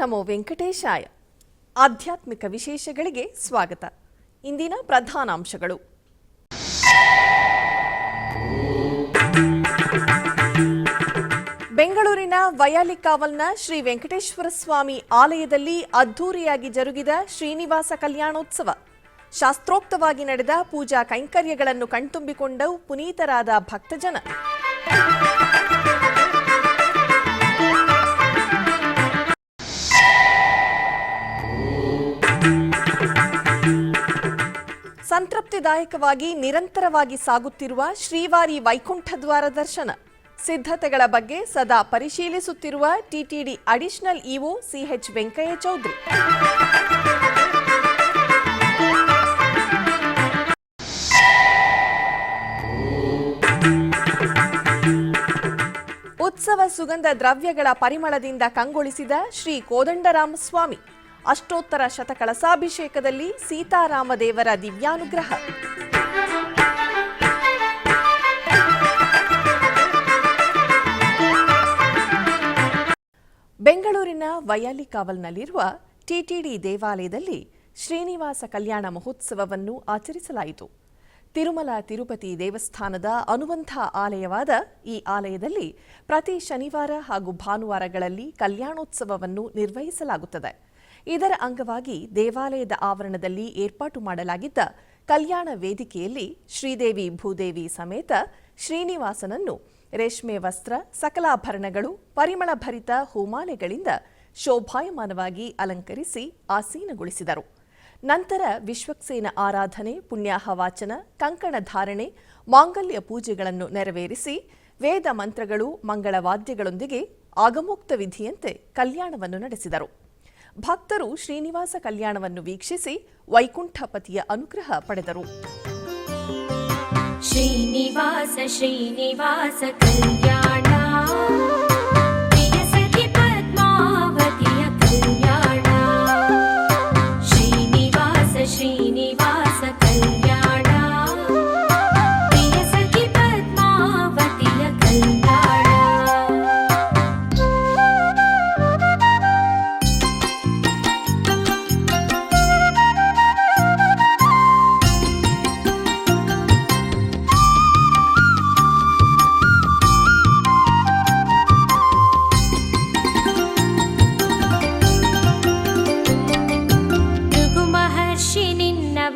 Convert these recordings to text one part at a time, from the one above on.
ನಮೋ ವೆಂಕಟೇಶಾಯ. ಆಧ್ಯಾತ್ಮಿಕ ವಿಶೇಷಗಳಿಗೆ ಸ್ವಾಗತ. ಇಂದಿನ ಪ್ರಧಾನಾಂಶಗಳು. ಬೆಂಗಳೂರಿನ ವಯಾಲಿಕಾವಲ್ನ ಶ್ರೀ ವೆಂಕಟೇಶ್ವರ ಸ್ವಾಮಿ ಆಲಯದಲ್ಲಿ ಅದ್ಧೂರಿಯಾಗಿ ಜರುಗಿದ ಶ್ರೀನಿವಾಸ ಕಲ್ಯಾಣೋತ್ಸವ. ಶಾಸ್ತ್ರೋಕ್ತವಾಗಿ ನಡೆದ ಪೂಜಾ ಕೈಂಕರ್ಯಗಳನ್ನು ಕಣ್ತುಂಬಿಕೊಂಡು ಪುನೀತರಾದ ಭಕ್ತಜನ. ಸಂತೃಪ್ತಿದಾಯಕವಾಗಿ ನಿರಂತರವಾಗಿ ಸಾಗುತ್ತಿರುವ ಶ್ರೀವಾರಿ ವೈಕುಂಠದ್ವಾರ ದರ್ಶನ. ಸಿದ್ಧತೆಗಳ ಬಗ್ಗೆ ಸದಾ ಪರಿಶೀಲಿಸುತ್ತಿರುವ TTD additional EO CH Venkaiah Chowdary. ಉತ್ಸವ ಸುಗಂಧ ದ್ರವ್ಯಗಳ ಪರಿಮಳದಿಂದ ಕಂಗೊಳಿಸಿದ ಶ್ರೀ ಕೋದಂಡರಾಮಸ್ವಾಮಿ. ಅಷ್ಟೋತ್ತರ ಶತಕಳಸಾಭಿಷೇಕದಲ್ಲಿ ಸೀತಾರಾಮದೇವರ ದಿವ್ಯಾನುಗ್ರಹ. ಬೆಂಗಳೂರಿನ ವಯಾಲಿಕಾವಲ್ನಲ್ಲಿರುವ ಟಿಟಿಡಿ ದೇವಾಲಯದಲ್ಲಿ ಶ್ರೀನಿವಾಸ ಕಲ್ಯಾಣ ಮಹೋತ್ಸವವನ್ನು ಆಚರಿಸಲಾಯಿತು. ತಿರುಮಲ ತಿರುಪತಿ ದೇವಸ್ಥಾನದ ಅನುಬಂಧ ಆಲಯವಾದ ಈ ಆಲಯದಲ್ಲಿ ಪ್ರತಿ ಶನಿವಾರ ಹಾಗೂ ಭಾನುವಾರಗಳಲ್ಲಿ ಕಲ್ಯಾಣೋತ್ಸವವನ್ನು ನಿರ್ವಹಿಸಲಾಗುತ್ತದೆ. ಇದರ ಅಂಗವಾಗಿ ದೇವಾಲಯದ ಆವರಣದಲ್ಲಿ ಏರ್ಪಾಟು ಮಾಡಲಾಗಿದ್ದ ಕಲ್ಯಾಣ ವೇದಿಕೆಯಲ್ಲಿ ಶ್ರೀದೇವಿ ಭೂದೇವಿ ಸಮೇತ ಶ್ರೀನಿವಾಸನನ್ನು ರೇಷ್ಮೆ ವಸ್ತ್ರ, ಸಕಲಾಭರಣಗಳು, ಪರಿಮಳ ಭರಿತ ಹೂಮಾಲೆಗಳಿಂದ ಶೋಭಾಯಮಾನವಾಗಿ ಅಲಂಕರಿಸಿ ಆಸೀನಗೊಳಿಸಿದರು. ನಂತರ ವಿಶ್ವಕ್ಸೇನ ಆರಾಧನೆ, ಪುಣ್ಯಾಹ ವಾಚನ, ಕಂಕಣ ಧಾರಣೆ, ಮಾಂಗಲ್ಯ ಪೂಜೆಗಳನ್ನು ನೆರವೇರಿಸಿ ವೇದ ಮಂತ್ರಗಳು, ಮಂಗಳವಾದ್ಯಗಳೊಂದಿಗೆ ಆಗಮೋಕ್ತ ವಿಧಿಯಂತೆ ಕಲ್ಯಾಣವನ್ನು ನಡೆಸಿದರು. ಭಕ್ತರು ಶ್ರೀನಿವಾಸ ಕಲ್ಯಾಣವನ್ನು ವೀಕ್ಷಿಸಿ ವೈಕುಂಠಪತಿಯ ಅನುಗ್ರಹ ಪಡೆದರು. ಶ್ರೀನಿವಾಸ ಶ್ರೀನಿವಾಸ ಕಲ್ಯಾಣ, ಪ್ರಿಯ ಸಖಿ ಪದ್ಮಾವತಿಯ ಕಲ್ಯಾಣ. ಶ್ರೀನಿವಾಸ ಶ್ರೀನಿವಾಸ ಕಲ್ಯಾಣ, ಪ್ರಿಯ ಸಖಿ ಪದ್ಮಾವತಿಯ ಕಲ್ಯಾಣ.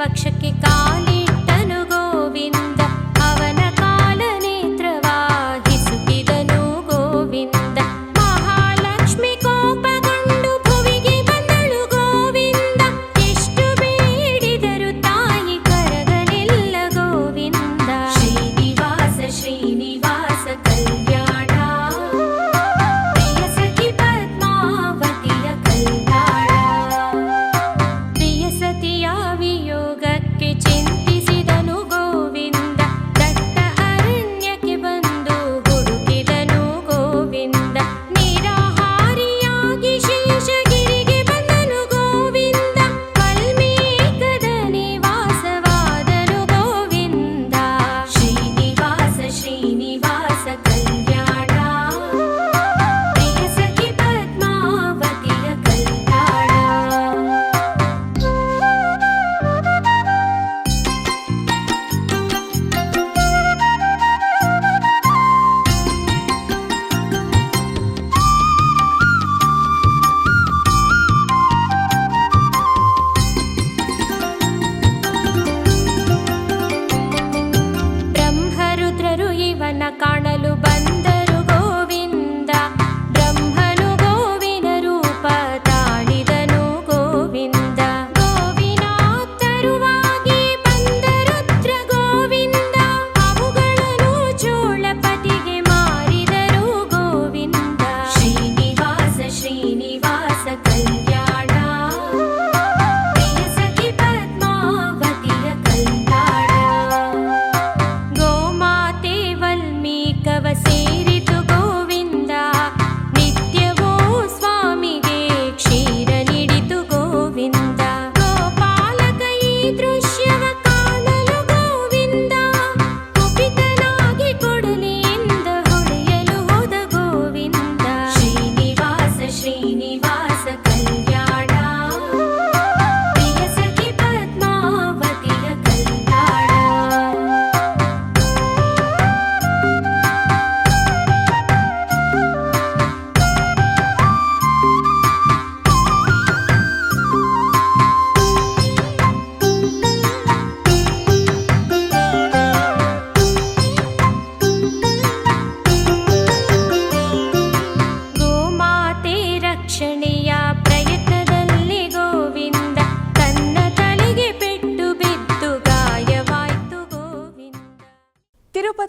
ವಕ್ಷಕ್ಕೆ ಕಾಲಿಟ್ಟನು ಗೋವಿಂದ, ಅವನ ಕಾಲ ನೇತ್ರವಾಗಿಸುತ್ತಿದನು ಗೋವಿಂದ. ಮಹಾಲಕ್ಷ್ಮಿ ಕೋಪಗೊಂಡು ಭುವಿಗೆ ಬಂದಳು ಗೋವಿಂದ, ಎಷ್ಟು ಬೇಡಿದರು ತಾಯಿ ಕರಗಲಿಲ್ಲ ಗೋವಿಂದ. ಶ್ರೀನಿವಾಸ ಶ್ರೀನಿವಾಸ ಕಲ್ಯಾಣ, ಪ್ರಿಯ ಸಖಿ ಪದ್ಮಾವತಿಯ ಕಲ್ಯಾಣ. ಪ್ರಿಯ ಸತಿಯ ವಿಯೋಗಕ್ಕೆ ಚಿಂತಿಸಿ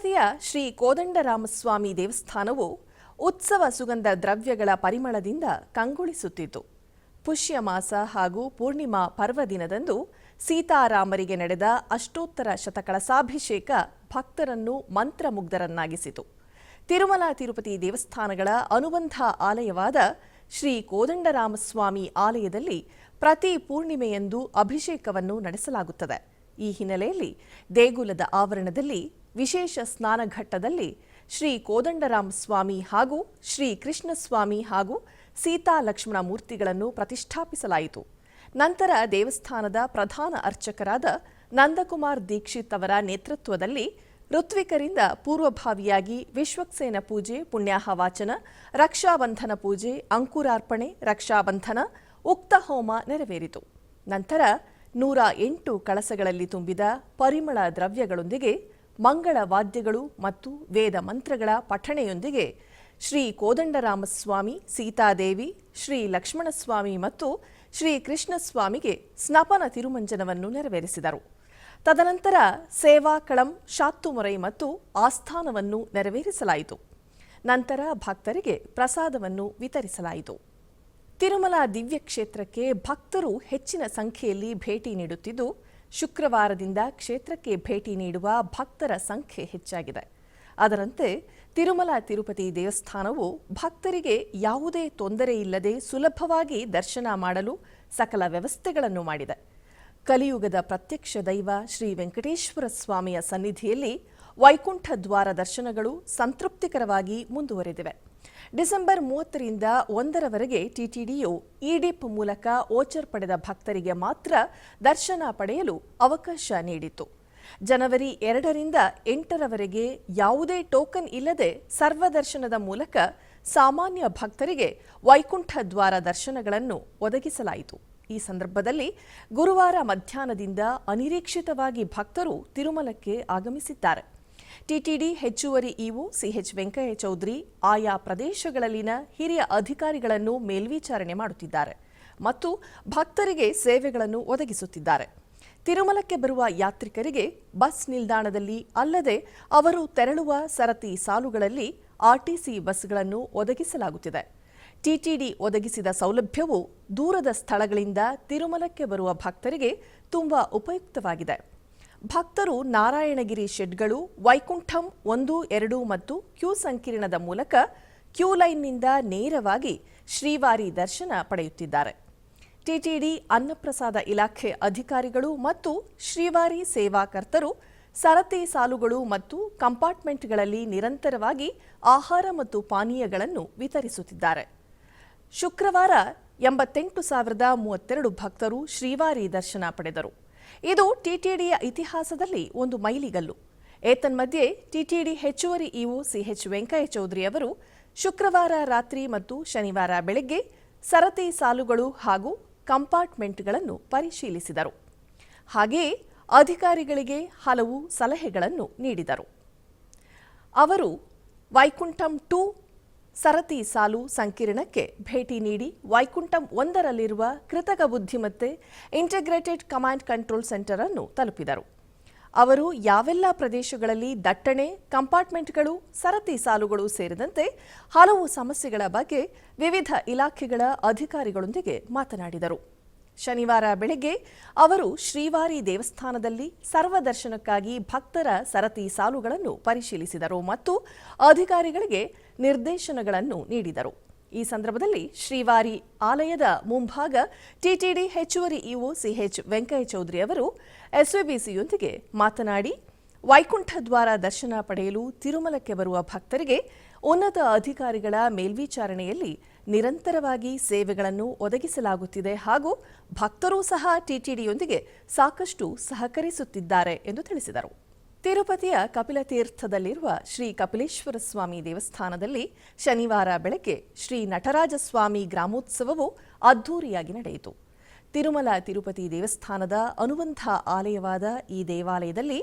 ತಿರುಪತಿಯ ಶ್ರೀ ಕೋದಂಡರಾಮಸ್ವಾಮಿ ದೇವಸ್ಥಾನವು ಉತ್ಸವ ಸುಗಂಧ ದ್ರವ್ಯಗಳ ಪರಿಮಳದಿಂದ ಕಂಗೊಳಿಸುತ್ತಿತ್ತು. ಪುಷ್ಯ ಮಾಸ ಹಾಗೂ ಪೂರ್ಣಿಮಾ ಪರ್ವದಿನದಂದು ಸೀತಾರಾಮರಿಗೆ ನಡೆದ ಅಷ್ಟೋತ್ತರ ಶತಕಳಸಾಭಿಷೇಕ ಭಕ್ತರನ್ನು ಮಂತ್ರಮುಗ್ಧರನ್ನಾಗಿಸಿತು. ತಿರುಮಲ ತಿರುಪತಿ ದೇವಸ್ಥಾನಗಳ ಅನುಬಂಧ ಆಲಯವಾದ ಶ್ರೀ ಕೋದಂಡರಾಮಸ್ವಾಮಿ ಆಲಯದಲ್ಲಿ ಪ್ರತಿ ಪೂರ್ಣಿಮೆಯಂದು ಅಭಿಷೇಕವನ್ನು ನಡೆಸಲಾಗುತ್ತದೆ. ಈ ಹಿನ್ನೆಲೆಯಲ್ಲಿ ದೇಗುಲದ ಆವರಣದಲ್ಲಿ ವಿಶೇಷ ಸ್ನಾನಘಟ್ಟದಲ್ಲಿ ಶ್ರೀ ಕೋದಂಡರಾಮಸ್ವಾಮಿ ಹಾಗೂ ಶ್ರೀ ಕೃಷ್ಣಸ್ವಾಮಿ ಹಾಗೂ ಸೀತಾ ಲಕ್ಷ್ಮಣ ಮೂರ್ತಿಗಳನ್ನು ಪ್ರತಿಷ್ಠಾಪಿಸಲಾಯಿತು. ನಂತರ ದೇವಸ್ಥಾನದ ಪ್ರಧಾನ ಅರ್ಚಕರಾದ ನಂದಕುಮಾರ್ ದೀಕ್ಷಿತ್ ಅವರ ನೇತೃತ್ವದಲ್ಲಿ ಋತ್ವಿಕರಿಂದ ಪೂರ್ವಭಾವಿಯಾಗಿ ವಿಶ್ವಕ್ಸೇನ ಪೂಜೆ, ಪುಣ್ಯಾಹವಾಚನ, ರಕ್ಷಾಬಂಧನ ಪೂಜೆ, ಅಂಕುರಾರ್ಪಣೆ, ರಕ್ಷಾಬಂಧನ, ಉಕ್ತ ಹೋಮ ನೆರವೇರಿತು. ನಂತರ 108 ಕಳಸಗಳಲ್ಲಿ ತುಂಬಿದ ಪರಿಮಳ ದ್ರವ್ಯಗಳೊಂದಿಗೆ ಮಂಗಳ ವಾದ್ಯಗಳು ಮತ್ತು ವೇದ ಮಂತ್ರಗಳ ಪಠಣೆಯೊಂದಿಗೆ ಶ್ರೀ ಕೋದಂಡರಾಮಸ್ವಾಮಿ, ಸೀತಾದೇವಿ, ಶ್ರೀ ಲಕ್ಷ್ಮಣಸ್ವಾಮಿ ಮತ್ತು ಶ್ರೀ ಕೃಷ್ಣಸ್ವಾಮಿಗೆ ಸ್ನಪನ ತಿರುಮಂಜನವನ್ನು ನೆರವೇರಿಸಿದರು. ತದನಂತರ ಸೇವಾಕಳಂ, ಶಾತ್ತುಮೊರೈ ಮತ್ತು ಆಸ್ಥಾನವನ್ನು ನೆರವೇರಿಸಲಾಯಿತು. ನಂತರ ಭಕ್ತರಿಗೆ ಪ್ರಸಾದವನ್ನು ವಿತರಿಸಲಾಯಿತು. ತಿರುಮಲ ದಿವ್ಯ ಕ್ಷೇತ್ರಕ್ಕೆ ಭಕ್ತರು ಹೆಚ್ಚಿನ ಸಂಖ್ಯೆಯಲ್ಲಿ ಭೇಟಿ ನೀಡುತ್ತಿದ್ದು, ಶುಕ್ರವಾರದಿಂದ ಕ್ಷೇತ್ರಕ್ಕೆ ಭೇಟಿ ನೀಡುವ ಭಕ್ತರ ಸಂಖ್ಯೆ ಹೆಚ್ಚಾಗಿದೆ. ಅದರಂತೆ ತಿರುಮಲ ತಿರುಪತಿ ದೇವಸ್ಥಾನವು ಭಕ್ತರಿಗೆ ಯಾವುದೇ ತೊಂದರೆ ಇಲ್ಲದೆ ಸುಲಭವಾಗಿ ದರ್ಶನ ಮಾಡಲು ಸಕಲ ವ್ಯವಸ್ಥೆಗಳನ್ನು ಮಾಡಿದೆ. ಕಲಿಯುಗದ ಪ್ರತ್ಯಕ್ಷ ದೈವ ಶ್ರೀ ವೆಂಕಟೇಶ್ವರ ಸ್ವಾಮಿಯ ಸನ್ನಿಧಿಯಲ್ಲಿ ವೈಕುಂಠ ದ್ವಾರ ದರ್ಶನಗಳು ಸಂತೃಪ್ತಿಕರವಾಗಿ ಮುಂದುವರೆದಿವೆ. ಡಿಸೆಂಬರ್ 30ರಿಂದ 1ರವರೆಗೆ ಟಿಟಿಡಿಯು ಇಡಿಪ್ ಮೂಲಕ ಓಚರ್ ಪಡೆದ ಭಕ್ತರಿಗೆ ಮಾತ್ರ ದರ್ಶನ ಪಡೆಯಲು ಅವಕಾಶ ನೀಡಿತು. ಜನವರಿ 2ರಿಂದ 8ರವರೆಗೆ ಯಾವುದೇ ಟೋಕನ್ ಇಲ್ಲದೆ ಸರ್ವದರ್ಶನದ ಮೂಲಕ ಸಾಮಾನ್ಯ ಭಕ್ತರಿಗೆ ವೈಕುಂಠ ದ್ವಾರ ದರ್ಶನಗಳನ್ನು ಒದಗಿಸಲಾಯಿತು. ಈ ಸಂದರ್ಭದಲ್ಲಿ ಗುರುವಾರ ಮಧ್ಯಾಹ್ನದಿಂದ ಅನಿರೀಕ್ಷಿತವಾಗಿ ಭಕ್ತರು ತಿರುಮಲಕ್ಕೆ ಆಗಮಿಸಿದ್ದಾರೆ. ಟಿಟಿಡಿ ಹೆಚ್ಚುವರಿ ಇಒ ಸಿಎಚ್ ವೆಂಕಯ್ಯ ಚೌಧರಿ ಆಯಾ ಪ್ರದೇಶಗಳಲ್ಲಿನ ಹಿರಿಯ ಅಧಿಕಾರಿಗಳನ್ನು ಮೇಲ್ವಿಚಾರಣೆ ಮಾಡುತ್ತಿದ್ದಾರೆ ಮತ್ತು ಭಕ್ತರಿಗೆ ಸೇವೆಗಳನ್ನು ಒದಗಿಸುತ್ತಿದ್ದಾರೆ. ತಿರುಮಲಕ್ಕೆ ಬರುವ ಯಾತ್ರಿಕರಿಗೆ ಬಸ್ ನಿಲ್ದಾಣದಲ್ಲಿ ಅಲ್ಲದೆ ಅವರು ತೆರಳುವ ಸರತಿ ಸಾಲುಗಳಲ್ಲಿ ಆರ್ಟಿಸಿ ಬಸ್ಗಳನ್ನು ಒದಗಿಸಲಾಗುತ್ತಿದೆ. ಟಿಟಿಡಿ ಒದಗಿಸಿದ ಸೌಲಭ್ಯವು ದೂರದ ಸ್ಥಳಗಳಿಂದ ತಿರುಮಲಕ್ಕೆ ಬರುವ ಭಕ್ತರಿಗೆ ತುಂಬಾ ಉಪಯುಕ್ತವಾಗಿದೆ. ಭಕ್ತರು ನಾರಾಯಣಗಿರಿ ಶೆಡ್ಗಳು, ವೈಕುಂಠಂ 1, 2 ಮತ್ತು ಕ್ಯೂ ಸಂಕೀರ್ಣದ ಮೂಲಕ ಕ್ಯೂ ಲೈನ್ನಿಂದ ನೇರವಾಗಿ ಶ್ರೀವಾರಿ ದರ್ಶನ ಪಡೆಯುತ್ತಿದ್ದಾರೆ. ಟಿಟಿಡಿ ಅನ್ನಪ್ರಸಾದ ಇಲಾಖೆ ಅಧಿಕಾರಿಗಳು ಮತ್ತು ಶ್ರೀವಾರಿ ಸೇವಾಕರ್ತರು ಸರತಿ ಸಾಲುಗಳು ಮತ್ತು ಕಂಪಾರ್ಟ್ಮೆಂಟ್ಗಳಲ್ಲಿ ನಿರಂತರವಾಗಿ ಆಹಾರ ಮತ್ತು ಪಾನೀಯಗಳನ್ನು ವಿತರಿಸುತ್ತಿದ್ದಾರೆ. ಶುಕ್ರವಾರ 88,032 ಭಕ್ತರು ಶ್ರೀವಾರಿ ದರ್ಶನ ಪಡೆದರು. ಇದು ಟಿಟಿಡಿಯ ಇತಿಹಾಸದಲ್ಲಿ ಒಂದು ಮೈಲಿಗಲ್ಲು. ಏತನ್ಮಧ್ಯೆ ಟಿಟಿಡಿ ಹೆಚ್ಚುವರಿ ಇಒ ಸಿಎಚ್ ವೆಂಕಯ್ಯ ಚೌಧರಿ ಅವರು ಶುಕ್ರವಾರ ರಾತ್ರಿ ಮತ್ತು ಶನಿವಾರ ಬೆಳಗ್ಗೆ ಸರತಿ ಸಾಲುಗಳು ಹಾಗೂ ಕಂಪಾರ್ಟ್ಮೆಂಟ್ಗಳನ್ನು ಪರಿಶೀಲಿಸಿದರು. ಹಾಗೆಯೇ ಅಧಿಕಾರಿಗಳಿಗೆ ಹಲವು ಸಲಹೆಗಳನ್ನು ನೀಡಿದರು. ಅವರು ವೈಕುಂಠಂ 2 ಸರತಿ ಸಾಲು ಸಂಕೀರ್ಣಕ್ಕೆ ಭೇಟಿ ನೀಡಿ ವೈಕುಂಠಂ 1ರಲ್ಲಿರುವ ಕೃತಕ ಬುದ್ಧಿಮತ್ತೆ ಇಂಟಿಗ್ರೇಟೆಡ್ ಕಮಾಂಡ್ ಕಂಟ್ರೋಲ್ ಸೆಂಟರ್ ಅನ್ನು ತಲುಪಿದರು. ಅವರು ಯಾವೆಲ್ಲ ಪ್ರದೇಶಗಳಲ್ಲಿ ದಟ್ಟಣೆ, ಕಂಪಾರ್ಟ್ಮೆಂಟ್ಗಳು, ಸರತಿ ಸಾಲುಗಳು ಸೇರಿದಂತೆ ಹಲವು ಸಮಸ್ಯೆಗಳ ಬಗ್ಗೆ ವಿವಿಧ ಇಲಾಖೆಗಳ ಅಧಿಕಾರಿಗಳೊಂದಿಗೆ ಮಾತನಾಡಿದರು. ಶನಿವಾರ ಬೆಳಗ್ಗೆ ಅವರು ಶ್ರೀವಾರಿ ದೇವಸ್ಥಾನದಲ್ಲಿ ಸರ್ವದರ್ಶನಕ್ಕಾಗಿ ಭಕ್ತರ ಸರತಿ ಸಾಲುಗಳನ್ನು ಪರಿಶೀಲಿಸಿದರು ಮತ್ತು ಅಧಿಕಾರಿಗಳಿಗೆ ನಿರ್ದೇಶನಗಳನ್ನು ನೀಡಿದರು. ಈ ಸಂದರ್ಭದಲ್ಲಿ ಶ್ರೀವಾರಿ ಆಲಯದ ಮುಂಭಾಗ ಟಿಟಿಡಿ ಹೆಚ್ಚುವರಿ ಇಒ ಸಿಎಚ್ ವೆಂಕಯ್ಯ ಚೌಧರಿ ಅವರು ಎಸ್ವಿಬಿಸಿಯೊಂದಿಗೆ ಮಾತನಾಡಿ, ವೈಕುಂಠ ದ್ವಾರ ದರ್ಶನ ಪಡೆಯಲು ತಿರುಮಲಕ್ಕೆ ಬರುವ ಭಕ್ತರಿಗೆ ಉನ್ನತ ಅಧಿಕಾರಿಗಳ ಮೇಲ್ವಿಚಾರಣೆಯಲ್ಲಿ ನಿರಂತರವಾಗಿ ಸೇವೆಗಳನ್ನು ಒದಗಿಸಲಾಗುತ್ತಿದೆ ಹಾಗೂ ಭಕ್ತರೂ ಸಹ ಟಿಟಿಡಿಯೊಂದಿಗೆ ಸಾಕಷ್ಟು ಸಹಕರಿಸುತ್ತಿದ್ದಾರೆ ಎಂದು ತಿಳಿಸಿದರು. ತಿರುಪತಿಯ ಕಪಿಲತೀರ್ಥದಲ್ಲಿರುವ ಶ್ರೀ ಕಪಿಲೇಶ್ವರ ಸ್ವಾಮಿ ದೇವಸ್ಥಾನದಲ್ಲಿ ಶನಿವಾರ ಬೆಳಗ್ಗೆ ಶ್ರೀ ನಟರಾಜಸ್ವಾಮಿ ಗ್ರಾಮೋತ್ಸವವು ಅದ್ಧೂರಿಯಾಗಿ ನಡೆಯಿತು. ತಿರುಮಲ ತಿರುಪತಿ ದೇವಸ್ಥಾನದ ಅನುಬಂಧ ಆಲಯವಾದ ಈ ದೇವಾಲಯದಲ್ಲಿ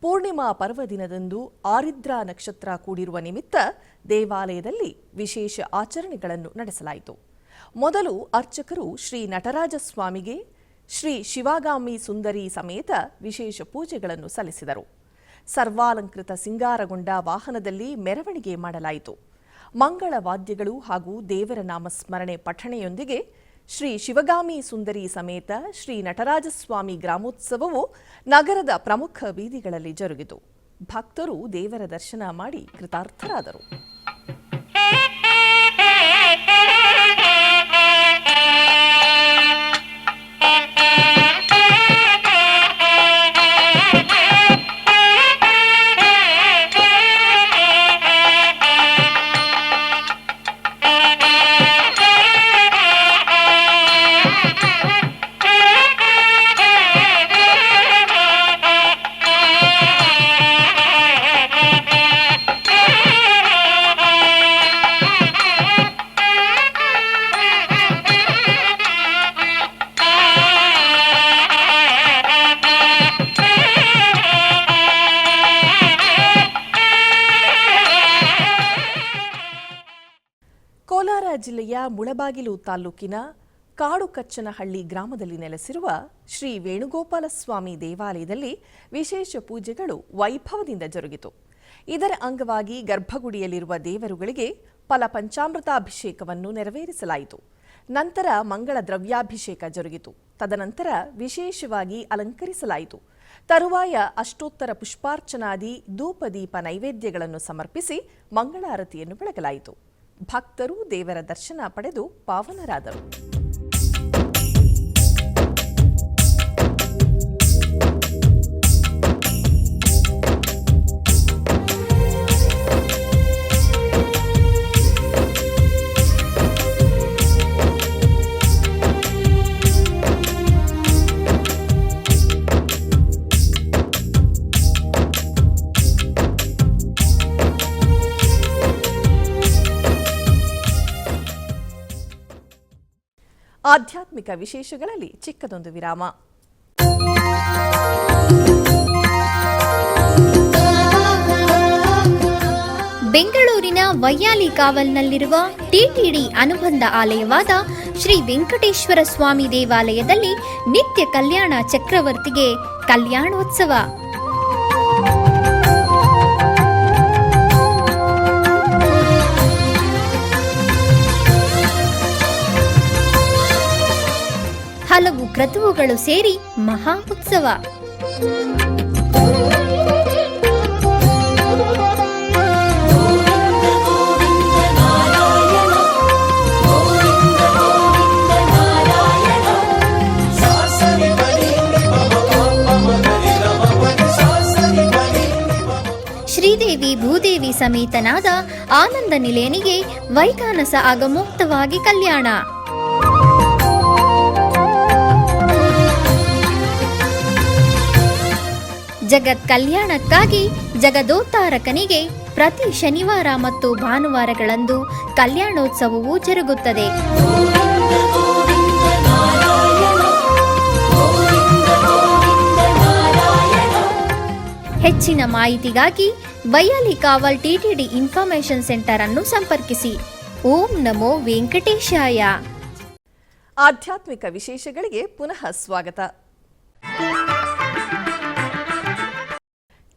ಪೂರ್ಣಿಮಾ ಪರ್ವದಿನದಂದು ಆರಿದ್ರಾ ನಕ್ಷತ್ರ ಕೂಡಿರುವ ನಿಮಿತ್ತ ದೇವಾಲಯದಲ್ಲಿ ವಿಶೇಷ ಆಚರಣೆಗಳನ್ನು ನಡೆಸಲಾಯಿತು. ಮೊದಲು ಅರ್ಚಕರು ಶ್ರೀ ನಟರಾಜಸ್ವಾಮಿಗೆ ಶ್ರೀ ಶಿವಗಾಮಿ ಸುಂದರಿ ಸಮೇತ ವಿಶೇಷ ಪೂಜೆಗಳನ್ನು ಸಲ್ಲಿಸಿದರು. ಸರ್ವಾಲಂಕೃತ ಸಿಂಗಾರಗೊಂಡ ವಾಹನದಲ್ಲಿ ಮೆರವಣಿಗೆ ಮಾಡಲಾಯಿತು. ಮಂಗಳ ವಾದ್ಯಗಳು ಹಾಗೂ ದೇವರ ನಾಮಸ್ಮರಣೆ ಪಠಣೆಯೊಂದಿಗೆ ಶ್ರೀ ಶಿವಗಾಮಿ ಸುಂದರಿ ಸಮೇತ ಶ್ರೀ ನಟರಾಜಸ್ವಾಮಿ ಗ್ರಾಮೋತ್ಸವವು ನಗರದ ಪ್ರಮುಖ ಬೀದಿಗಳಲ್ಲಿ ಜರುಗಿತು. ಭಕ್ತರು ದೇವರ ದರ್ಶನ ಮಾಡಿ ಕೃತಾರ್ಥರಾದರು. ಕೋಲಾರ ಜಿಲ್ಲೆಯ ಮುಳಬಾಗಿಲು ತಾಲೂಕಿನ ಕಾಡುಕಚ್ಚನಹಳ್ಳಿ ಗ್ರಾಮದಲ್ಲಿ ನೆಲೆಸಿರುವ ಶ್ರೀ ವೇಣುಗೋಪಾಲಸ್ವಾಮಿ ದೇವಾಲಯದಲ್ಲಿ ವಿಶೇಷ ಪೂಜೆಗಳು ವೈಭವದಿಂದ ಜರುಗಿತು. ಇದರ ಅಂಗವಾಗಿ ಗರ್ಭಗುಡಿಯಲ್ಲಿರುವ ದೇವರುಗಳಿಗೆ ಫಲಪಂಚಾಮೃತಾಭಿಷೇಕವನ್ನು ನೆರವೇರಿಸಲಾಯಿತು. ನಂತರ ಮಂಗಳ ದ್ರವ್ಯಾಭಿಷೇಕ ಜರುಗಿತು. ತದನಂತರ ವಿಶೇಷವಾಗಿ ಅಲಂಕರಿಸಲಾಯಿತು. ತರುವಾಯ ಅಷ್ಟೋತ್ತರ ಪುಷ್ಪಾರ್ಚನಾದಿ ಧೂಪದೀಪ ನೈವೇದ್ಯಗಳನ್ನು ಸಮರ್ಪಿಸಿ ಮಂಗಳಾರತಿಯನ್ನು ಬೆಳಗಲಾಯಿತು. ಭಕ್ತರು ದೇವರ ದರ್ಶನ ಪಡೆದು ಪಾವನರಾದರು. ಆಧ್ಯಾತ್ಮಿಕ ವಿಶೇಷಗಳಲ್ಲಿ ಚಿಕ್ಕದೊಂದು ವಿರಾಮ. ಬೆಂಗಳೂರಿನ ವೈಯಾಲಿ ಕಾವಲ್ನಲ್ಲಿರುವ ಟಿಟಿಡಿ ಅನುಬಂಧ ಆಲಯವಾದ ಶ್ರೀ ವೆಂಕಟೇಶ್ವರ ಸ್ವಾಮಿ ದೇವಾಲಯದಲ್ಲಿ ನಿತ್ಯ ಕಲ್ಯಾಣ ಚಕ್ರವರ್ತಿಗೆ ಕಲ್ಯಾಣೋತ್ಸವ. ಹಲವು ಕ್ರತುವುಗಳು ಸೇರಿ ಮಹಾ ಉತ್ಸವ. ಶ್ರೀದೇವಿ ಭೂದೇವಿ ಸಮೇತನಾದ ಆನಂದ ನಿಲಯನಿಗೆ ವೈಖಾನಸ ಆಗಮೋಕ್ತವಾಗಿ ಕಲ್ಯಾಣ. ಜಗತ್ ಕಲ್ಯಾಣಕ್ಕಾಗಿ ಜಗದೋತ್ತಾರಕನಿಗೆ ಪ್ರತಿ ಶನಿವಾರ ಮತ್ತು ಭಾನುವಾರಗಳಂದು ಕಲ್ಯಾಣೋತ್ಸವವು ಜರುಗುತ್ತದೆ. ಹೆಚ್ಚಿನ ಮಾಹಿತಿಗಾಗಿ ವೈಯಾಲಿ ಕಾವಲ್ ಟಿಟಿಡಿ ಇನ್ಫಾರ್ಮೇಶನ್ ಸೆಂಟರ್ ಅನ್ನು ಸಂಪರ್ಕಿಸಿ. ಓಂ ನಮೋ ವೆಂಕಟೇಶಾಯ. ಆಧ್ಯಾತ್ಮಿಕ ವಿಶೇಷಗಳಿಗೆ ಪುನಃ ಸ್ವಾಗತ.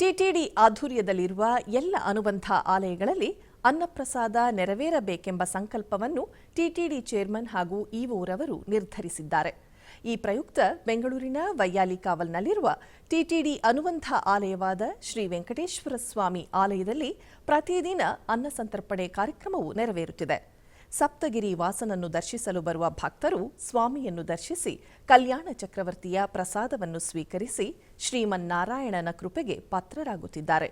ಟಿಟಿಡಿ ಆಧ್ವರ್ಯದಲ್ಲಿರುವ ಎಲ್ಲ ಅನುಬಂಧ ಆಲಯಗಳಲ್ಲಿ ಅನ್ನಪ್ರಸಾದ ನೆರವೇರಬೇಕೆಂಬ ಸಂಕಲ್ಪವನ್ನು ಟಿಟಿಡಿ ಚೇರ್ಮನ್ ಹಾಗೂ ಇಒರವರು ನಿರ್ಧರಿಸಿದ್ದಾರೆ. ಈ ಪ್ರಯುಕ್ತ ಬೆಂಗಳೂರಿನ ವೈಯಾಲಿ ಕಾವಲ್ನಲ್ಲಿರುವ ಟಿಟಿಡಿ ಅನುಬಂಧ ಆಲಯವಾದ ಶ್ರೀ ವೆಂಕಟೇಶ್ವರ ಸ್ವಾಮಿ ಆಲಯದಲ್ಲಿ ಪ್ರತಿದಿನ ಅನ್ನ ಸಂತರ್ಪಣೆ ಕಾರ್ಯಕ್ರಮವು ನೆರವೇರುತ್ತಿದೆ. ಸಪ್ತಗಿರಿ ವಾಸನನ್ನು ದರ್ಶಿಸಲು ಬರುವ ಭಕ್ತರು ಸ್ವಾಮಿಯನ್ನು ದರ್ಶಿಸಿ ಕಲ್ಯಾಣ ಚಕ್ರವರ್ತಿಯ ಪ್ರಸಾದವನ್ನು ಸ್ವೀಕರಿಸಿ ಶ್ರೀಮನ್ನಾರಾಯಣನ ಕೃಪೆಗೆ ಪಾತ್ರರಾಗುತ್ತಿದ್ದಾರೆ.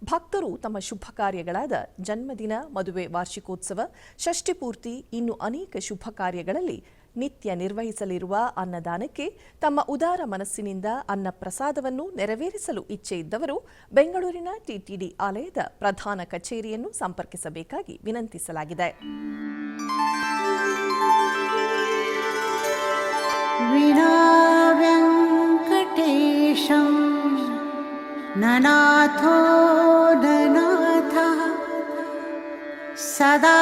ಭಕ್ತರು ತಮ್ಮ ಶುಭ ಕಾರ್ಯಗಳಾದ ಜನ್ಮದಿನ, ಮದುವೆ, ವಾರ್ಷಿಕೋತ್ಸವ, ಷಷ್ಠಿಪೂರ್ತಿ ಇನ್ನು ಅನೇಕ ಶುಭ ಕಾರ್ಯಗಳಲ್ಲಿ ನಿತ್ಯ ನಿರ್ವಹಿಸಲಿರುವ ಅನ್ನದಾನಕ್ಕೆ ತಮ್ಮ ಉದಾರ ಮನಸ್ಸಿನಿಂದ ಅನ್ನ ಪ್ರಸಾದವನ್ನು ನೆರವೇರಿಸಲು ಇಚ್ಛೆ ಇದ್ದವರು ಬೆಂಗಳೂರಿನ ಟಿಟಿಡಿ ಆಲಯದ ಪ್ರಧಾನ ಕಚೇರಿಯನ್ನು ಸಂಪರ್ಕಿಸಬೇಕಾಗಿ ವಿನಂತಿಸಲಾಗಿದೆ. ವಿನಾ ವೆಂಕಟೇಶಂ ನನಾಥೋ ನನಾಥ ಸದಾ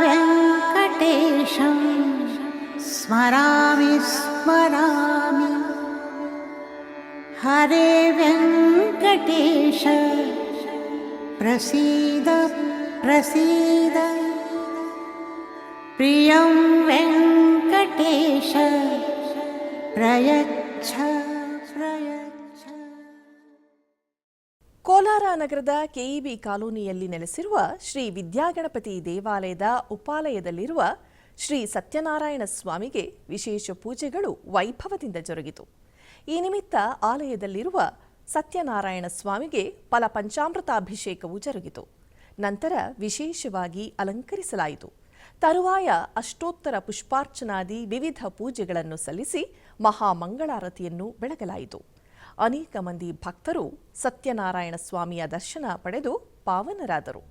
ವೆಂಕಟೇಶಂ ಸ್ಮರಾಮಿ ಸ್ಮರಾಮಿ हरे वेङ्कटेश प्रसीद प्रसीद प्रियं वेङ्कटेश प्रयच्छ प्रयच्छ. ಕೋಲಾರ ನಗರದ ಕೆಇಬಿ ಕಾಲೋನಿಯಲ್ಲಿ ನೆಲೆಸಿರುವ ಶ್ರೀ ವಿದ್ಯಾಗಣಪತಿ ದೇವಾಲಯದ ಉಪಾಲಯದಲ್ಲಿರುವ ಶ್ರೀ ಸತ್ಯನಾರಾಯಣ ಸ್ವಾಮಿಗೆ ವಿಶೇಷ ಪೂಜೆಗಳು ವೈಭವದಿಂದ ಜರುಗಿತು. ಈ ನಿಮಿತ್ತ ಆಲಯದಲ್ಲಿರುವ ಸತ್ಯನಾರಾಯಣ ಸ್ವಾಮಿಗೆ ಫಲಪಂಚಾಮೃತಾಭಿಷೇಕವು ಜರುಗಿತು. ನಂತರ ವಿಶೇಷವಾಗಿ ಅಲಂಕರಿಸಲಾಯಿತು. ತರುವಾಯ ಅಷ್ಟೋತ್ತರ ಪುಷ್ಪಾರ್ಚನಾದಿ ವಿವಿಧ ಪೂಜೆಗಳನ್ನು ಸಲ್ಲಿಸಿ ಮಹಾಮಂಗಳಾರತಿಯನ್ನು ಬೆಳಗಲಾಯಿತು. ಅನೇಕ ಮಂದಿ ಭಕ್ತರು ಸತ್ಯನಾರಾಯಣ ಸ್ವಾಮಿಯ ದರ್ಶನ ಪಡೆದು ಪಾವನರಾದರು.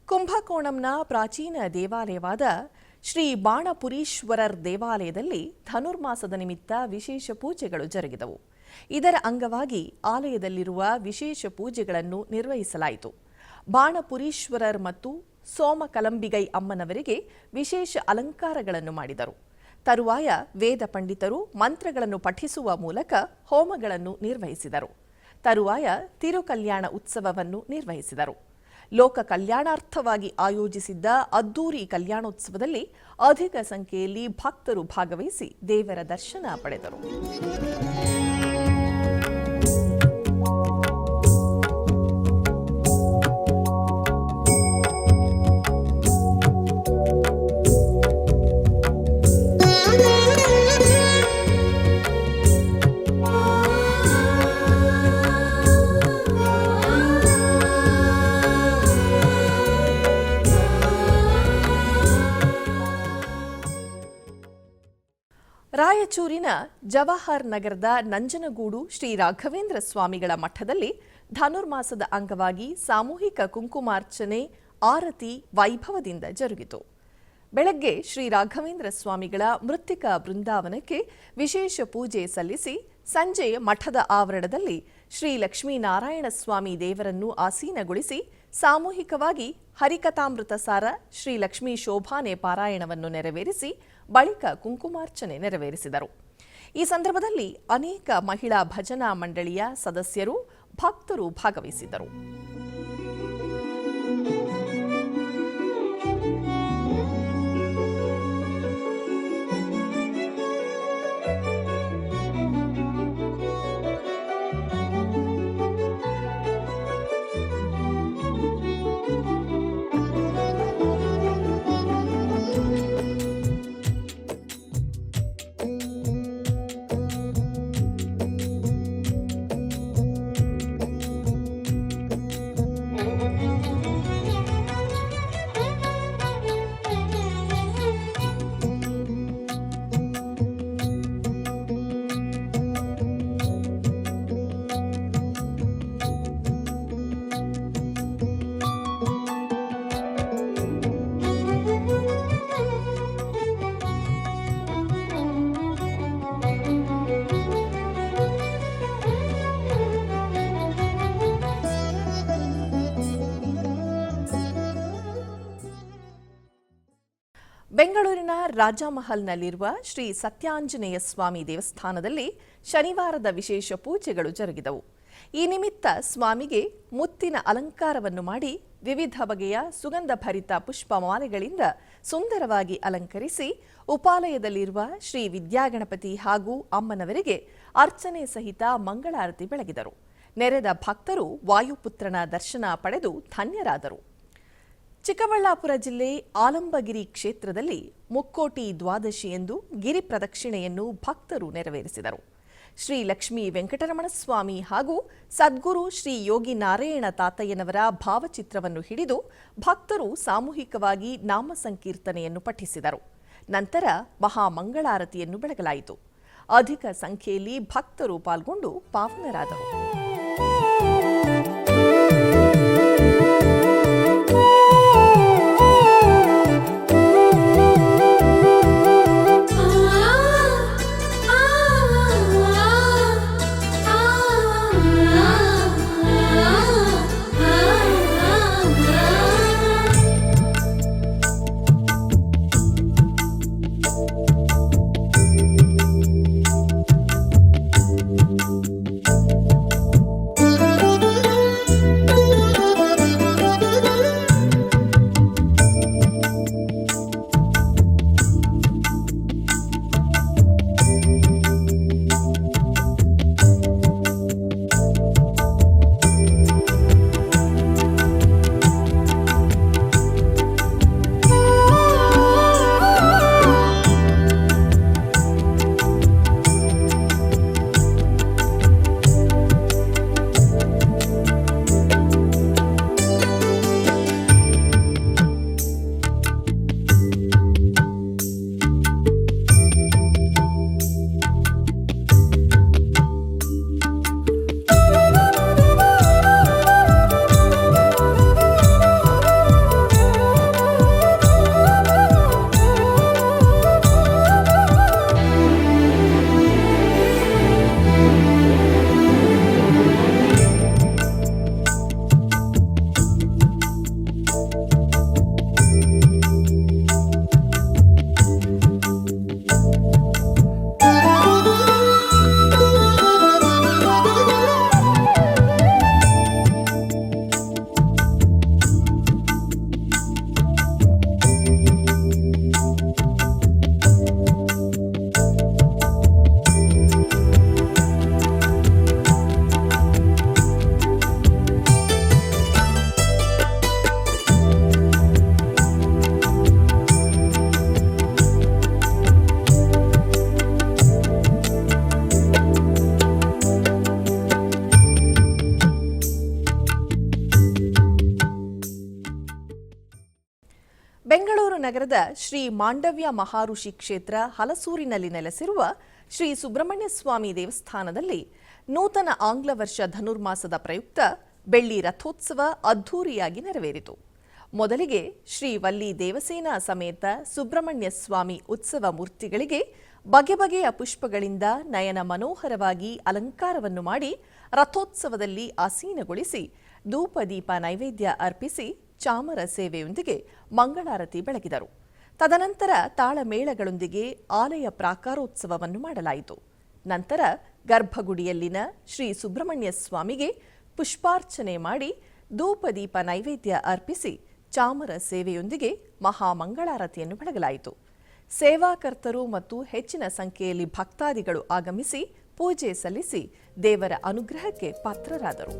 ಕುಂಭಕೋಣಂನ ಪ್ರಾಚೀನ ದೇವಾಲಯವಾದ ಶ್ರೀ ಬಾಣಪುರೀಶ್ವರರ್ ದೇವಾಲಯದಲ್ಲಿ ಧನುರ್ಮಾಸದ ನಿಮಿತ್ತ ವಿಶೇಷ ಪೂಜೆಗಳು ಜರುಗಿದವು. ಇದರ ಅಂಗವಾಗಿ ಆಲಯದಲ್ಲಿರುವ ವಿಶೇಷ ಪೂಜೆಗಳನ್ನು ನಿರ್ವಹಿಸಲಾಯಿತು. ಬಾಣಪುರೀಶ್ವರರ್ ಮತ್ತು ಸೋಮಕಲಂಬಿಗೈ ಅಮ್ಮನವರಿಗೆ ವಿಶೇಷ ಅಲಂಕಾರಗಳನ್ನು ಮಾಡಿದರು. ತರುವಾಯ ವೇದ ಪಂಡಿತರು ಮಂತ್ರಗಳನ್ನು ಪಠಿಸುವ ಮೂಲಕ ಹೋಮಗಳನ್ನು ನಿರ್ವಹಿಸಿದರು. ತರುವಾಯ ತಿರುಕಲ್ಯಾಣ ಉತ್ಸವವನ್ನು ನಿರ್ವಹಿಸಿದರು. ಲೋಕ ಕಲ್ಯಾಣಾರ್ಥವಾಗಿ ಆಯೋಜಿಸಿದ್ದ ಅದ್ದೂರಿ ಕಲ್ಯಾಣೋತ್ಸವದಲ್ಲಿ ಅಧಿಕ ಸಂಖ್ಯೆಯಲ್ಲಿ ಭಕ್ತರು ಭಾಗವಹಿಸಿ ದೇವರ ದರ್ಶನ ಪಡೆದರು. ರಾಯಚೂರಿನ ಜವಾಹರ್ ನಗರದ ನಂಜನಗೂಡು ಶ್ರೀ ರಾಘವೇಂದ್ರ ಸ್ವಾಮಿಗಳ ಮಠದಲ್ಲಿ ಧನುರ್ಮಾಸದ ಅಂಗವಾಗಿ ಸಾಮೂಹಿಕ ಕುಂಕುಮಾರ್ಚನೆ ಆರತಿ ವೈಭವದಿಂದ ಜರುಗಿತು. ಬೆಳಗ್ಗೆ ಶ್ರೀ ರಾಘವೇಂದ್ರ ಸ್ವಾಮಿಗಳ ಮೃತ್ತಿಕಾ ಬೃಂದಾವನಕ್ಕೆ ವಿಶೇಷ ಪೂಜೆ ಸಲ್ಲಿಸಿ ಸಂಜೆ ಮಠದ ಆವರಣದಲ್ಲಿ ಶ್ರೀ ಲಕ್ಷ್ಮೀನಾರಾಯಣ ಸ್ವಾಮಿ ದೇವರನ್ನು ಆಸೀನಗೊಳಿಸಿ ಸಾಮೂಹಿಕವಾಗಿ ಹರಿಕಥಾಮೃತ ಸಾರ ಶ್ರೀ ಲಕ್ಷ್ಮೀ ಶೋಭಾನೆ ಪಾರಾಯಣವನ್ನು ನೆರವೇರಿಸಿ ಬಳಿಕ ಕುಂಕುಮಾರ್ಚನೆ ನೆರವೇರಿಸಿದರು. ಈ ಸಂದರ್ಭದಲ್ಲಿ ಅನೇಕ ಮಹಿಳಾ ಭಜನಾ ಮಂಡಳಿಯ ಸದಸ್ಯರು ಭಕ್ತರು ಭಾಗವಹಿಸಿದ್ದರು. ಬೆಂಗಳೂರಿನ ರಾಜಮಹಲ್ನಲ್ಲಿರುವ ಶ್ರೀ ಸತ್ಯಾಂಜನೇಯ ಸ್ವಾಮಿ ದೇವಸ್ಥಾನದಲ್ಲಿ ಶನಿವಾರದ ವಿಶೇಷ ಪೂಜೆಗಳು ಜರುಗಿದವು. ಈ ನಿಮಿತ್ತ ಸ್ವಾಮಿಗೆ ಮುತ್ತಿನ ಅಲಂಕಾರವನ್ನು ಮಾಡಿ ವಿವಿಧ ಬಗೆಯ ಸುಗಂಧ ಭರಿತ ಪುಷ್ಪಮಾಲೆಗಳಿಂದ ಸುಂದರವಾಗಿ ಅಲಂಕರಿಸಿ ಉಪಾಲಯದಲ್ಲಿರುವ ಶ್ರೀ ವಿದ್ಯಾಗಣಪತಿ ಹಾಗೂ ಅಮ್ಮನವರಿಗೆ ಅರ್ಚನೆ ಸಹಿತ ಮಂಗಳಾರತಿ ಬೆಳಗಿದರು. ನೆರೆದ ಭಕ್ತರು ವಾಯುಪುತ್ರನ ದರ್ಶನ ಪಡೆದು ಧನ್ಯರಾದರು. ಚಿಕ್ಕಬಳ್ಳಾಪುರ ಜಿಲ್ಲೆ ಆಲಂಬಗಿರಿ ಕ್ಷೇತ್ರದಲ್ಲಿ ಮುಕ್ಕೋಟಿ ದ್ವಾದಶಿ ಎಂದು ಗಿರಿ ಪ್ರದಕ್ಷಿಣೆಯನ್ನು ಭಕ್ತರು ನೆರವೇರಿಸಿದರು. ಶ್ರೀ ಲಕ್ಷ್ಮೀ ವೆಂಕಟರಮಣ ಸ್ವಾಮಿ ಹಾಗೂ ಸದ್ಗುರು ಶ್ರೀ ಯೋಗಿ ನಾರಾಯಣ ತಾತಯ್ಯನವರ ಭಾವಚಿತ್ರವನ್ನು ಹಿಡಿದು ಭಕ್ತರು ಸಾಮೂಹಿಕವಾಗಿ ನಾಮ ಸಂಕೀರ್ತನೆಯನ್ನು ಪಠಿಸಿದರು. ನಂತರ ಮಹಾಮಂಗಳಾರತಿಯನ್ನು ಬೆಳಗಲಾಯಿತು. ಅಧಿಕ ಸಂಖ್ಯೆಯಲ್ಲಿ ಭಕ್ತರು ಪಾಲ್ಗೊಂಡು ಪಾವನರಾದರು. ಬೆಂಗಳೂರು ನಗರದ ಶ್ರೀ ಮಾಂಡವ್ಯ ಮಹಾಋಷಿ ಕ್ಷೇತ್ರ ಹಲಸೂರಿನಲ್ಲಿ ನೆಲೆಸಿರುವ ಶ್ರೀ ಸುಬ್ರಹ್ಮಣ್ಯ ಸ್ವಾಮಿ ದೇವಸ್ಥಾನದಲ್ಲಿ ನೂತನ ಆಂಗ್ಲ ವರ್ಷ ಧನುರ್ಮಾಸದ ಪ್ರಯುಕ್ತ ಬೆಳ್ಳಿ ರಥೋತ್ಸವ ಅದ್ಧೂರಿಯಾಗಿ ನೆರವೇರಿತು. ಮೊದಲಿಗೆ ಶ್ರೀ ವಲ್ಲಿ ದೇವಸೇನಾ ಸಮೇತ ಸುಬ್ರಹ್ಮಣ್ಯ ಸ್ವಾಮಿ ಉತ್ಸವ ಮೂರ್ತಿಗಳಿಗೆ ಬಗೆ ಬಗೆಯ ಪುಷ್ಪಗಳಿಂದ ನಯನ ಮನೋಹರವಾಗಿ ಅಲಂಕಾರವನ್ನು ಮಾಡಿ ರಥೋತ್ಸವದಲ್ಲಿ ಆಸೀನಗೊಳಿಸಿ ಧೂಪದೀಪ ನೈವೇದ್ಯ ಅರ್ಪಿಸಿ ಚಾಮರ ಸೇವೆಯೊಂದಿಗೆ ಮಂಗಳಾರತಿ ಬೆಳಗಿದರು. ತದನಂತರ ತಾಳಮೇಳಗಳೊಂದಿಗೆ ಆಲಯ ಪ್ರಾಕಾರೋತ್ಸವವನ್ನು ಮಾಡಲಾಯಿತು. ನಂತರ ಗರ್ಭಗುಡಿಯಲ್ಲಿನ ಶ್ರೀ ಸುಬ್ರಹ್ಮಣ್ಯ ಸ್ವಾಮಿಗೆ ಪುಷ್ಪಾರ್ಚನೆ ಮಾಡಿ ಧೂಪದೀಪ ನೈವೇದ್ಯ ಅರ್ಪಿಸಿ ಚಾಮರ ಸೇವೆಯೊಂದಿಗೆ ಮಹಾಮಂಗಳಾರತಿಯನ್ನು ಬೆಳಗಲಾಯಿತು. ಸೇವಾಕರ್ತರು ಮತ್ತು ಹೆಚ್ಚಿನ ಸಂಖ್ಯೆಯಲ್ಲಿ ಭಕ್ತಾದಿಗಳು ಆಗಮಿಸಿ ಪೂಜೆ ಸಲ್ಲಿಸಿ ದೇವರ ಅನುಗ್ರಹಕ್ಕೆ ಪಾತ್ರರಾದರು.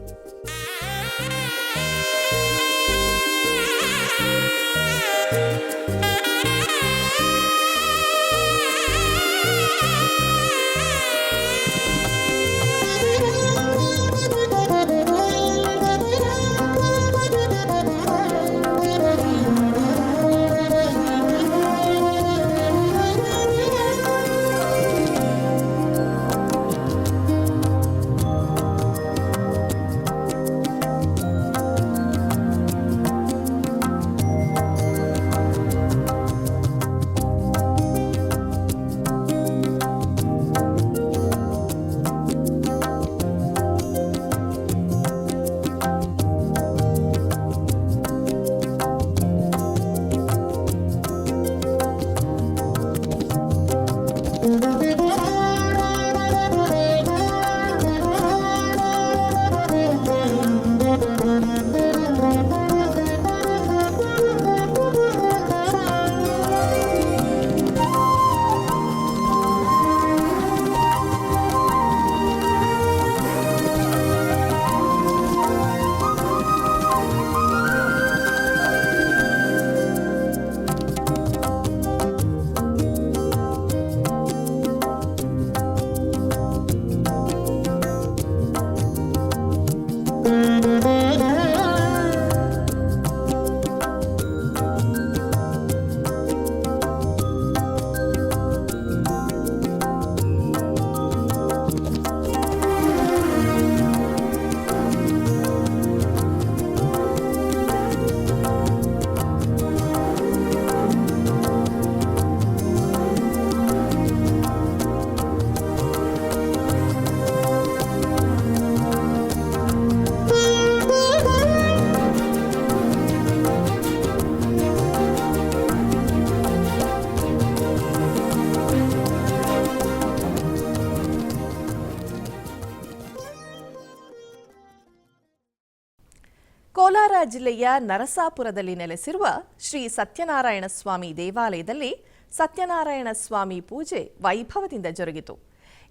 ಜಿಲ್ಲೆಯ ನರಸಾಪುರದಲ್ಲಿ ನೆಲೆಸಿರುವ ಶ್ರೀ ಸತ್ಯನಾರಾಯಣ ಸ್ವಾಮಿ ದೇವಾಲಯದಲ್ಲಿ ಸತ್ಯನಾರಾಯಣ ಸ್ವಾಮಿ ಪೂಜೆ ವೈಭವದಿಂದ ಜರುಗಿತು.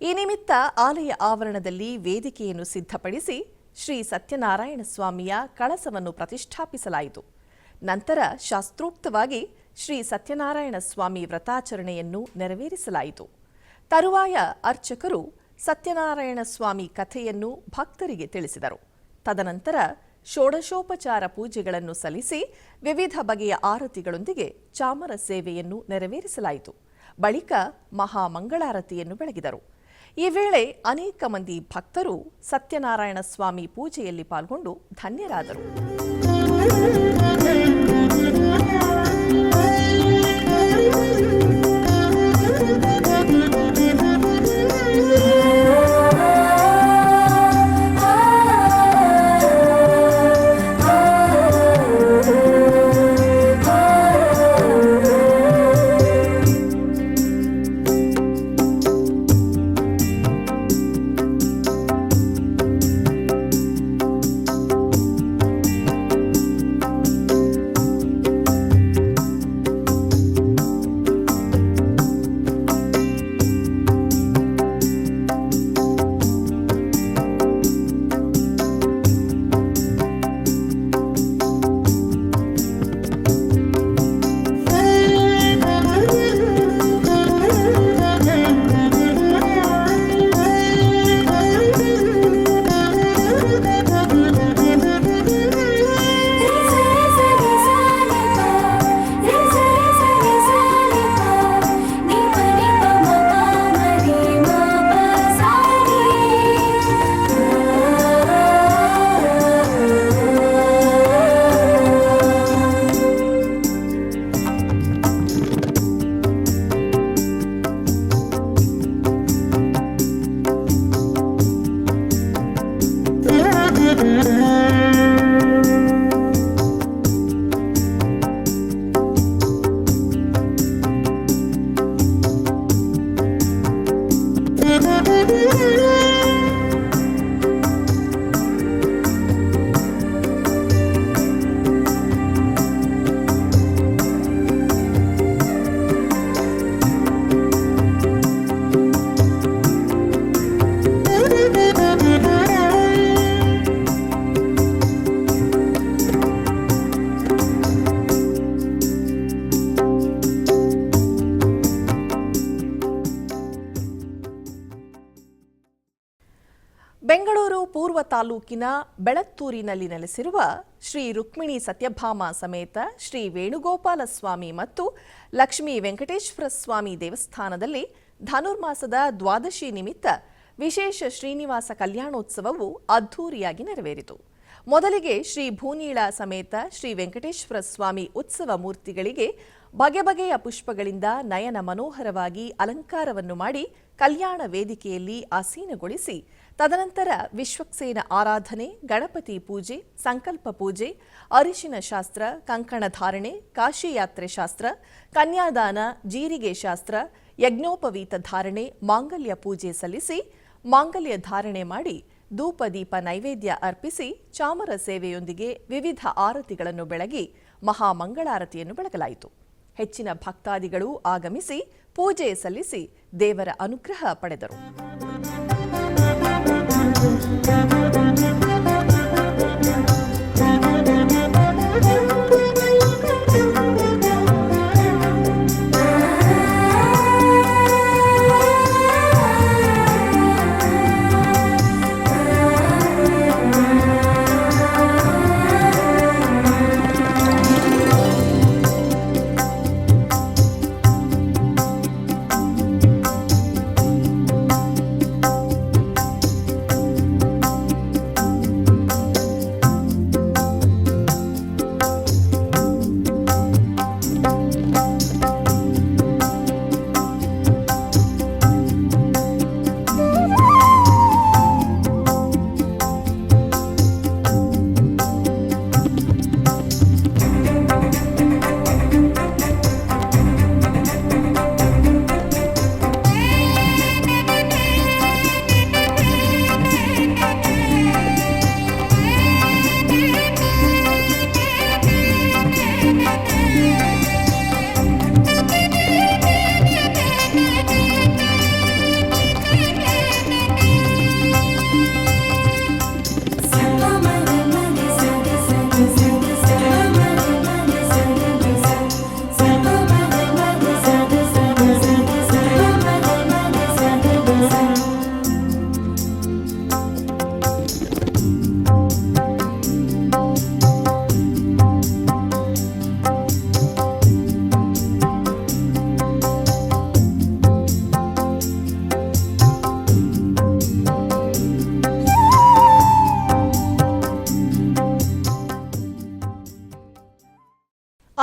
ಈ ನಿಮಿತ್ತ ಆಲಯ ಆವರಣದಲ್ಲಿ ವೇದಿಕೆಯನ್ನು ಸಿದ್ಧಪಡಿಸಿ ಶ್ರೀ ಸತ್ಯನಾರಾಯಣ ಸ್ವಾಮಿಯ ಕಳಸವನ್ನು ಪ್ರತಿಷ್ಠಾಪಿಸಲಾಯಿತು. ನಂತರ ಶಾಸ್ತ್ರೋಕ್ತವಾಗಿ ಶ್ರೀ ಸತ್ಯನಾರಾಯಣ ಸ್ವಾಮಿ ವ್ರತಾಚರಣೆಯನ್ನು ನೆರವೇರಿಸಲಾಯಿತು. ತರುವಾಯ ಅರ್ಚಕರು ಸತ್ಯನಾರಾಯಣ ಸ್ವಾಮಿ ಕಥೆಯನ್ನು ಭಕ್ತರಿಗೆ ತಿಳಿಸಿದರು. ತದನಂತರ ಷೋಡಶೋಪಚಾರ ಪೂಜೆಗಳನ್ನು ಸಲ್ಲಿಸಿ ವಿವಿಧ ಬಗೆಯ ಆರತಿಗಳೊಂದಿಗೆ ಚಾಮರ ಸೇವೆಯನ್ನು ನೆರವೇರಿಸಲಾಯಿತು. ಬಳಿಕ ಮಹಾಮಂಗಳಾರತಿಯನ್ನು ಬೆಳಗಿದರು. ಈ ವೇಳೆ ಅನೇಕ ಮಂದಿ ಭಕ್ತರು ಸತ್ಯನಾರಾಯಣ ಸ್ವಾಮಿ ಪೂಜೆಯಲ್ಲಿ ಪಾಲ್ಗೊಂಡು ಧನ್ಯರಾದರು. ಬೆಂಗಳೂರು ಪೂರ್ವ ತಾಲೂಕಿನ ಬೆಳತ್ತೂರಿನಲ್ಲಿ ನೆಲೆಸಿರುವ ಶ್ರೀ ರುಕ್ಮಿಣಿ ಸತ್ಯಭಾಮ ಸಮೇತ ಶ್ರೀ ವೇಣುಗೋಪಾಲ ಸ್ವಾಮಿ ಮತ್ತು ಲಕ್ಷ್ಮೀ ವೆಂಕಟೇಶ್ವರ ಸ್ವಾಮಿ ದೇವಸ್ಥಾನದಲ್ಲಿ ಧನುರ್ಮಾಸದ ದ್ವಾದಶಿ ನಿಮಿತ್ತ ವಿಶೇಷ ಶ್ರೀನಿವಾಸ ಕಲ್ಯಾಣೋತ್ಸವವು ಅದ್ಧೂರಿಯಾಗಿ ನೆರವೇರಿತು. ಮೊದಲಿಗೆ ಶ್ರೀ ಭೂನೀಳ ಸಮೇತ ಶ್ರೀ ವೆಂಕಟೇಶ್ವರ ಸ್ವಾಮಿ ಉತ್ಸವ ಮೂರ್ತಿಗಳಿಗೆ ಬಗೆ ಬಗೆಯ ಪುಷ್ಪಗಳಿಂದ ನಯನ ಮನೋಹರವಾಗಿ ಅಲಂಕಾರವನ್ನು ಮಾಡಿ ಕಲ್ಯಾಣ ವೇದಿಕೆಯಲ್ಲಿ ಆಸೀನಗೊಳಿಸಿ ತದನಂತರ ವಿಶ್ವಕ್ಸೇನ ಆರಾಧನೆ, ಗಣಪತಿ ಪೂಜೆ, ಸಂಕಲ್ಪ ಪೂಜೆ, ಅರಿಶಿನ ಶಾಸ್ತ್ರ, ಕಂಕಣ ಧಾರಣೆ, ಕಾಶಿಯಾತ್ರೆ ಶಾಸ್ತ್ರ, ಕನ್ಯಾದಾನ, ಜೀರಿಗೆ ಶಾಸ್ತ್ರ, ಯಜ್ಞೋಪವೀತ ಧಾರಣೆ, ಮಾಂಗಲ್ಯ ಪೂಜೆ ಸಲ್ಲಿಸಿ ಮಾಂಗಲ್ಯ ಧಾರಣೆ ಮಾಡಿ ಧೂಪ ದೀಪ ನೈವೇದ್ಯ ಅರ್ಪಿಸಿ ಚಾಮರ ಸೇವೆಯೊಂದಿಗೆ ವಿವಿಧ ಆರತಿಗಳನ್ನು ಬೆಳಗಿ ಮಹಾಮಂಗಳಾರತಿಯನ್ನು ಬೆಳಗಲಾಯಿತು. ಹೆಚ್ಚಿನ ಭಕ್ತಾದಿಗಳು ಆಗಮಿಸಿ ಪೂಜೆ ಸಲ್ಲಿಸಿ ದೇವರ ಅನುಗ್ರಹ ಪಡೆದರು.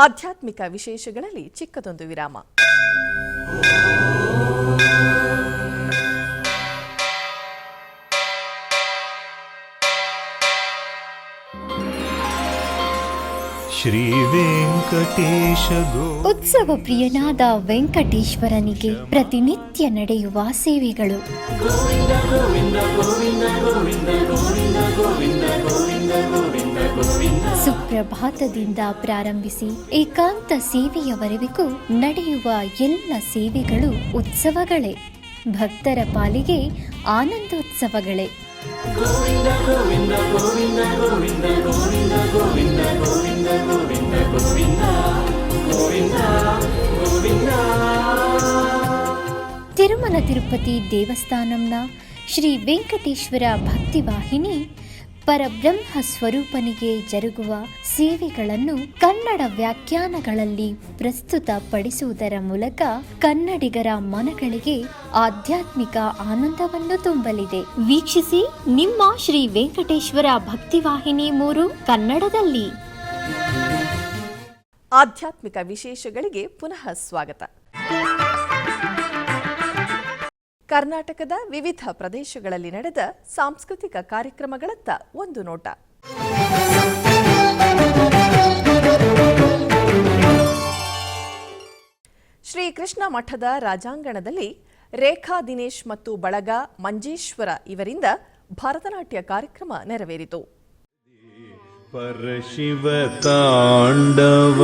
ಆಧ್ಯಾತ್ಮಿಕ ವಿಶೇಷಗಳಲ್ಲಿ ಚಿಕ್ಕದೊಂದು ವಿರಾಮ. ಶ್ರೀ ವೆಂಕಟೇಶ ಉತ್ಸವ ಪ್ರಿಯನಾದ ವೆಂಕಟೇಶ್ವರನಿಗೆ ಪ್ರತಿನಿತ್ಯ ನಡೆಯುವ ಸೇವೆಗಳು. ಸುಪ್ರಭಾತದಿಂದ ಪ್ರಾರಂಭಿಸಿ ಏಕಾಂತ ಸೇವೆಯವರೆಗೂ ನಡೆಯುವ ಎಲ್ಲ ಸೇವೆಗಳು ಉತ್ಸವಗಳೇ. ಭಕ್ತರ ಪಾಲಿಗೆ ಆನಂದೋತ್ಸವಗಳೇ. ತಿರುಮಲ ತಿರುಪತಿ ದೇವಸ್ಥಾನಂನ ಶ್ರೀ ವೆಂಕಟೇಶ್ವರ ಭಕ್ತಿವಾಹಿನಿ ಪರಬ್ರಹ್ಮ ಸ್ವರೂಪನಿಗೆ ಜರುಗುವ ಸೇವೆಗಳನ್ನು ಕನ್ನಡ ವ್ಯಾಖ್ಯಾನಗಳಲ್ಲಿ ಪ್ರಸ್ತುತಪಡಿಸುವುದರ ಮೂಲಕ ಕನ್ನಡಿಗರ ಮನಗಳಿಗೆ ಆಧ್ಯಾತ್ಮಿಕ ಆನಂದವನ್ನು ತುಂಬಲಿದೆ. ವೀಕ್ಷಿಸಿ ನಿಮ್ಮ ಶ್ರೀ ವೆಂಕಟೇಶ್ವರ ಭಕ್ತಿವಾಹಿನಿ 3 ಕನ್ನಡದಲ್ಲಿ. ಆಧ್ಯಾತ್ಮಿಕ ವಿಶೇಷಗಳಿಗೆ ಪುನಃ ಸ್ವಾಗತ. ಕರ್ನಾಟಕದ ವಿವಿಧ ಪ್ರದೇಶಗಳಲ್ಲಿ ನಡೆದ ಸಾಂಸ್ಕೃತಿಕ ಕಾರ್ಯಕ್ರಮಗಳತ್ತ ಒಂದು ನೋಟ. ಶ್ರೀ ಕೃಷ್ಣ ಮಠದ ರಾಜಾಂಗಣದಲ್ಲಿ ರೇಖಾ ದಿನೇಶ್ ಮತ್ತು ಬಳಗ ಮಂಜೇಶ್ವರ ಇವರಿಂದ ಭರತನಾಟ್ಯ ಕಾರ್ಯಕ್ರಮ ನೆರವೇರಿತು. ಪರಶಿವ ತಾಂಡವ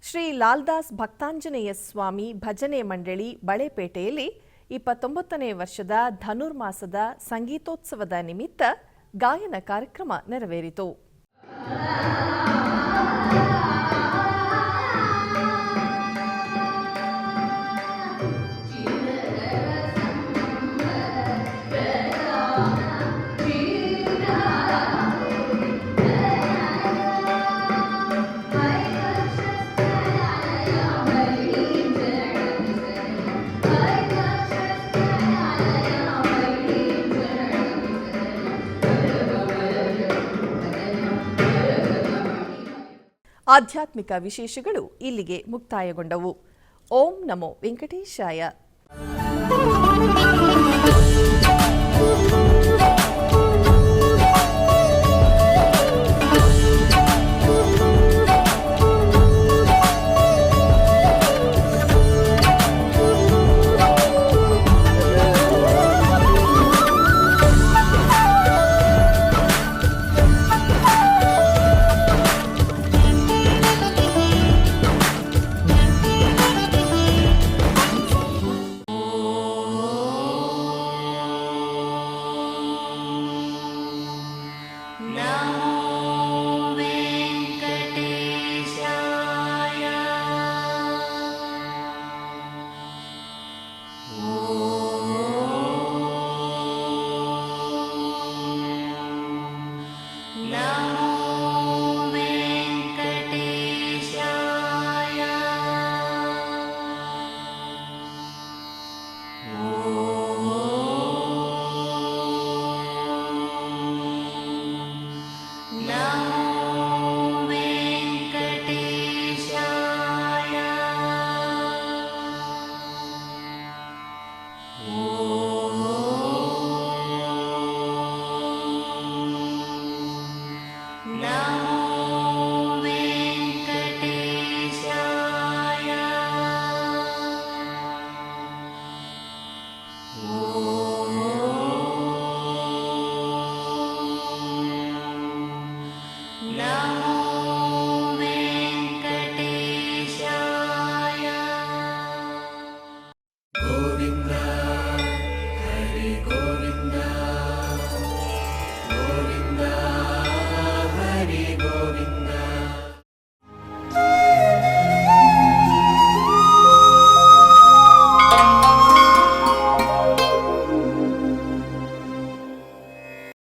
ಶ್ರೀ ಲಾಲ್ದಾಸ್ ಭಕ್ತಾಂಜನೇಯ ಸ್ವಾಮಿ ಭಜನೆ ಮಂಡಳಿ ಬಳೆಪೇಟೆಯಲ್ಲಿ 29ನೇ ವರ್ಷದ ಧನುರ್ಮಾಸದ ಸಂಗೀತೋತ್ಸವದ ನಿಮಿತ್ತ ಗಾಯನ ಕಾರ್ಯಕ್ರಮ ನೆರವೇರಿತು. ಆಧ್ಯಾತ್ಮಿಕ ವಿಶೇಷಗಳು ಇಲ್ಲಿಗೆ ಮುಕ್ತಾಯಗೊಂಡವು. ಓಂ ನಮೋ ವೆಂಕಟೇಶಾಯ.